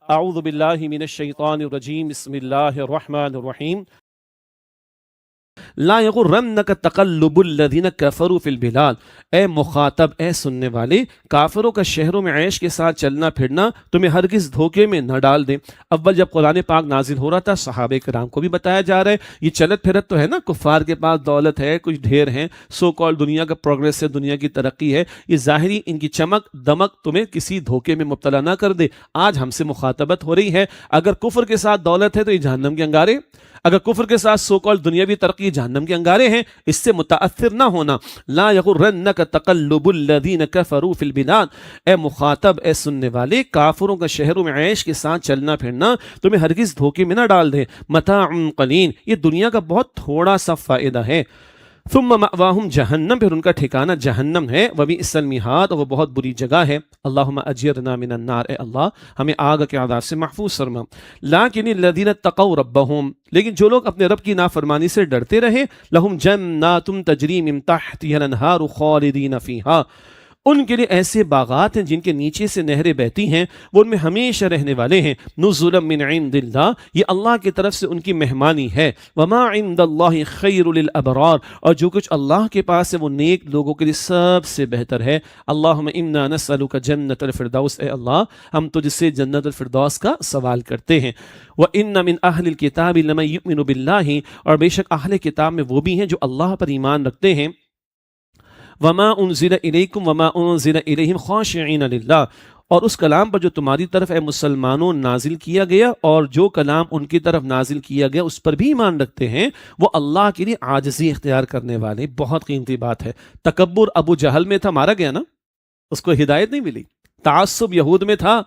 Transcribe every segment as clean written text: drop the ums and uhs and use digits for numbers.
اعوذ باللہ من الشیطان الرجیم بسم اللہ الرحمن الرحیم لا یغرنک تقلب الذین کفروا فی البلاد۔ اے مخاطب، اے سننے والے، کافروں کا شہروں میں عیش کے ساتھ چلنا پھرنا تمہیں ہرگز دھوکے میں نہ ڈال دے۔ اول جب قرآن پاک نازل ہو رہا تھا صحابہ کرام کو بھی بتایا جا رہا ہے یہ چلت پھرت تو ہے نا، کفار کے پاس دولت ہے، کچھ ڈھیر ہیں، سو کال دنیا کا پروگریس ہے، دنیا کی ترقی ہے، یہ ظاہری ان کی چمک دمک تمہیں کسی دھوکے میں مبتلا نہ کر دے۔ آج ہم سے مخاطبت ہو رہی ہے، اگر کفر کے ساتھ دولت ہے تو یہ جہنم کے انگارے، اگر کفر کے ساتھ سو کال دنیاوی ترقی جہنم کے انگارے ہیں، اس سے متاثر نہ ہونا۔ لا یغرنک تقلب الذین کفروا فی البلاد، اے مخاطب، اے سننے والے، کافروں کا شہروں میں عیش کے ساتھ چلنا پھرنا تمہیں ہرگز دھوکے میں نہ ڈال دے۔ متاع قلیل، یہ دنیا کا بہت تھوڑا سا فائدہ ہے۔ ثم مأواہم جہنم، پھر ان کا ٹھکانہ جہنم ہے، وبئس المہاد، اور وہ بہت بری جگہ ہے۔ اللہم اجرنا من النار، اے اللہ ہمیں آگ کے عذاب سے محفوظ فرما۔ لیکن الذین اتقوا ربہم، لیکن جو لوگ اپنے رب کی نافرمانی سے ڈرتے رہے، لہم جنات تجری من تحتها الانہار خالدین فیہا، ان کے لیے ایسے باغات ہیں جن کے نیچے سے نہریں بہتی ہیں، وہ ان میں ہمیشہ رہنے والے ہیں۔ نزلا من عند اللہ، یہ اللہ کی طرف سے ان کی مہمانی ہے۔ وما عند اللہ خیر للابرار، اور جو کچھ اللہ کے پاس ہے وہ نیک لوگوں کے لیے سب سے بہتر ہے۔ اللہم انا نسألک جنت الفردوس، اے اللہ ہم تجھ سے جنت الفردوس کا سوال کرتے ہیں۔ وَإِنَّ مِنْ أَهْلِ الْكِتَابِ لَمَن يُؤْمِنُ بِاللَّهِ، اور بے شک اہل کتاب میں وہ بھی ہیں جو اللہ پر ایمان رکھتے ہیں۔ وَمَا أُنزِلَ إِلَيْكُمْ وَمَا أُنزِلَ إِلَيْهِمْ خَاشِعِينَ لِلَّهِ، اور اس کلام پر جو تمہاری طرف اے مسلمانوں نازل کیا گیا، اور جو کلام ان کی طرف نازل کیا گیا اس پر بھی ایمان رکھتے ہیں، وہ اللہ کے لیے عاجزی اختیار کرنے والے۔ بہت قیمتی بات ہے۔ تکبر ابو جہل میں تھا، مارا گیا نا، اس کو ہدایت نہیں ملی۔ تعصب یہود میں تھا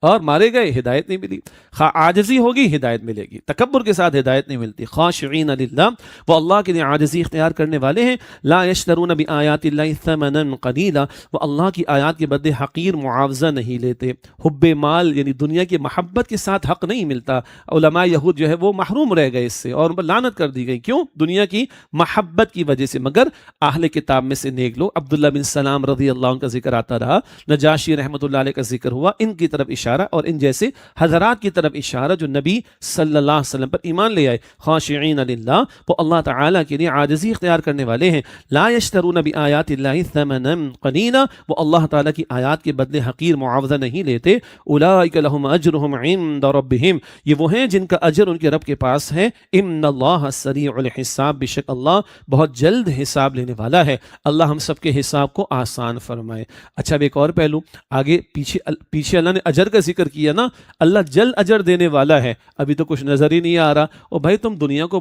اور مارے گئے، ہدایت نہیں ملی۔ عاجزی ہوگی ہدایت ملے گی، تکبر کے ساتھ ہدایت نہیں ملتی۔ خاشعین للہ، وہ اللہ کے لیے عاجزی اختیار کرنے والے ہیں۔ لا یشترون بآیات اللہ ثمنا قلیلا، وہ اللہ کی آیات کے بدلے حقیر معاوضہ نہیں لیتے۔ حب مال یعنی دنیا کی محبت کے ساتھ حق نہیں ملتا۔ علماء یہود جو ہے وہ محروم رہ گئے اس سے، اور ان پر لعنت کر دی گئی۔ کیوں؟ دنیا کی محبت کی وجہ سے۔ مگر اہل کتاب میں سے نیک لوگ، عبداللہ بن سلام رضی اللہ عنہ کا ذکر آتا رہا، نجاشی رحمۃ اللہ علیہ کا ذکر ہوا، ان کی طرف اشارہ اور ان جیسے حضرات کی طرف اشارہ جو نبی صلی اللہ علیہ وسلم پر ایمان لے آئے۔ خاشعین للہ، وہ اللہ تعالیٰ کے لیے عاجزی اختیار کرنے والے ہیں۔ لا یشترون بآیات اللہ ثمنا قلیلا، وہ اللہ تعالیٰ کی آیات کے بدلے حقیر معاوضہ نہیں لیتے۔ اولئک لہم اجرہم عند ربہم، یہ وہ ہیں جن کا اجر ان کے رب کے پاس ہے۔ ان اللہ سریع الحساب، بے شک اللہ بہت جلد حساب لینے والا ہے۔ اللہ ہم سب کے حساب کو آسان فرمائے۔ اچھا، اب ایک اور پہلو آگے پیچھے اللہ نے اجر کا ذکر کیا نا، اللہ جلد اجر دینے والا ہے۔ ابھی تو کچھ نظر ہی نہیں آ رہا، اور بھائی تم دنیا کو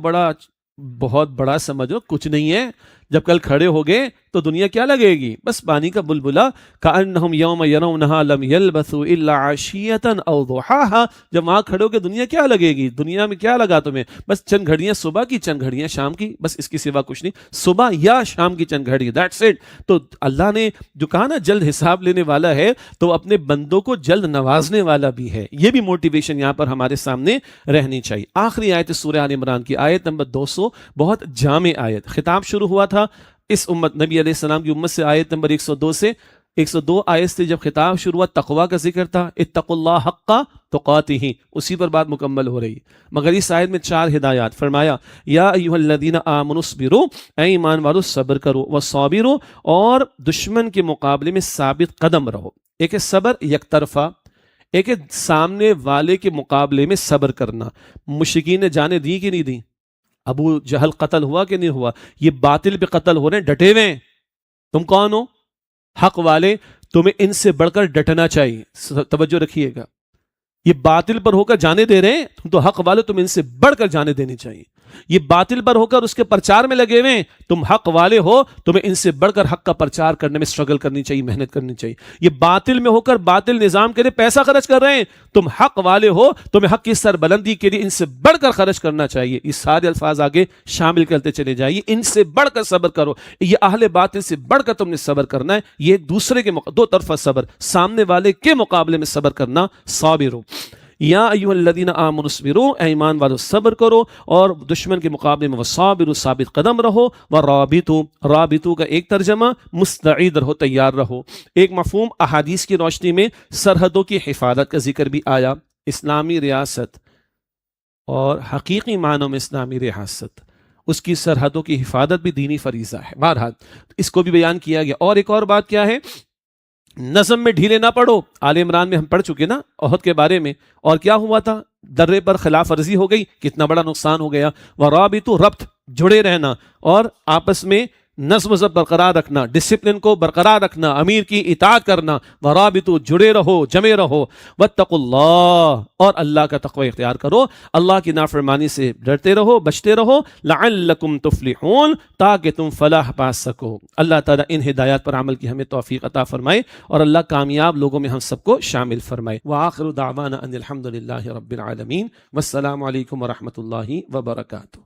بہت بڑا سمجھو، کچھ نہیں ہے۔ جب کل کھڑے ہو گئے تو دنیا کیا لگے گی؟ بس پانی کا بلبلا۔ کأنہم یوم یرونہا لم یلبثوا الا عشیۃ او ضحاہا، جب وہاں کھڑے ہو کے دنیا کیا لگے گی؟ دنیا میں کیا لگا تمہیں؟ بس چند گھڑیاں صبح کی، چند گھڑیاں شام کی، بس اس کی سوا کچھ نہیں۔ صبح یا شام کی چند گھڑی، دیٹس اٹ۔ تو اللہ نے جو کہا نا جلد حساب لینے والا ہے، تو اپنے بندوں کو جلد نوازنے والا بھی ہے۔ یہ بھی موٹیویشن یہاں پر ہمارے سامنے رہنی چاہیے۔ آخری آیت سورہ آل عمران کی آیت نمبر 200، بہت جامع آیت۔ خطاب شروع ہوا تھا اس امت نبی علیہ السلام کی امت سے، آیت نمبر 102 سے 102 آیت سے جب خطاب شروع ہوا تقویٰ کا ذکر تھا، اتقوا اللہ حق تقاتہ، اسی پر بات مکمل ہو رہی۔ مگر اس آیت میں 4 ہدایات۔ فرمایا یا ایھا الذین آمنوا اصبروا، اے ایمان والو صبر کرو، وصابروا، اور دشمن کے مقابلے میں ثابت قدم رہو۔ ایک ہے صبر یک طرفہ، ایک ہے سامنے والے کے مقابلے میں صبر کرنا۔ مشرکین نے جانیں دی کہ نہیں دی؟ ابو جہل قتل ہوا کہ نہیں ہوا؟ یہ باطل پہ قتل ہو رہے ہیں، ڈٹے ہوئے ہیں۔ تم کون ہو؟ حق والے، تمہیں ان سے بڑھ کر ڈٹنا چاہیے۔ توجہ رکھیے گا، یہ باطل پر ہو کر جانے دے رہے ہیں، تم تو حق والے، تم ان سے بڑھ کر جانے دینی چاہیے۔ یہ باطل پر ہو کر اس کے پرچار میں لگے ہوئے ہیں، تم حق والے ہو، تمہیں ان سے بڑھ کر حق کا پرچار کرنے میں سٹرگل کرنی چاہیے، محنت کرنی چاہیے۔ یہ باطل میں ہو کر باطل نظام کے لیے پیسہ خرچ کر رہے ہیں، تم حق والے ہو، تمہیں حق کی سربلندی کے لیے ان سے بڑھ کر خرچ کرنا چاہیے۔ یہ سارے الفاظ آگے شامل کرتے چلے جائیے۔ ان سے بڑھ کر صبر کرو، یہ اہل باطل سے بڑھ کر تم نے صبر کرنا ہے۔ یہ ایک دوسرے کے دو طرفہ صبر، سامنے والے کے مقابلے میں صبر کرنا۔ صابرو یا ایھا الذین آمنوا اصبروا، اے ایمان والو صبر کرو، اور دشمن کے مقابلے میں وصابروا، ثابت قدم رہو، ورابطوا، رابطوا کا ایک ترجمہ مستعد رہو، تیار رہو۔ ایک مفہوم احادیث کی روشنی میں سرحدوں کی حفاظت کا ذکر بھی آیا۔ اسلامی ریاست اور حقیقی معنوں میں اسلامی ریاست، اس کی سرحدوں کی حفاظت بھی دینی فریضہ ہے۔ بہرحال اس کو بھی بیان کیا گیا۔ اور ایک اور بات کیا ہے، نظم میں ڈھیلے نہ پڑو۔ آل عمران میں ہم پڑھ چکے نا احد کے بارے میں، اور کیا ہوا تھا، درے پر خلاف ورزی ہو گئی، کتنا بڑا نقصان ہو گیا۔ ورابطو ربط، جڑے رہنا اور آپس میں نظم و ضبط برقرار رکھنا، ڈسپلن کو برقرار رکھنا، امیر کی اطاعت کرنا۔ ورابطو، جڑے رہو، جمے رہو۔ واتقوا اللہ، اور اللہ کا تقوی اختیار کرو، اللہ کی نافرمانی سے ڈرتے رہو، بچتے رہو۔ لعلکم تفلحون، تاکہ تم فلاح پا سکو۔ اللہ تعالیٰ ان ہدایات پر عمل کی ہمیں توفیق عطا فرمائے، اور اللہ کامیاب لوگوں میں ہم سب کو شامل فرمائے۔ وآخر دعوانا ان الحمد للہ رب العالمین، والسلام علیکم ورحمۃ اللہ وبرکاتہ۔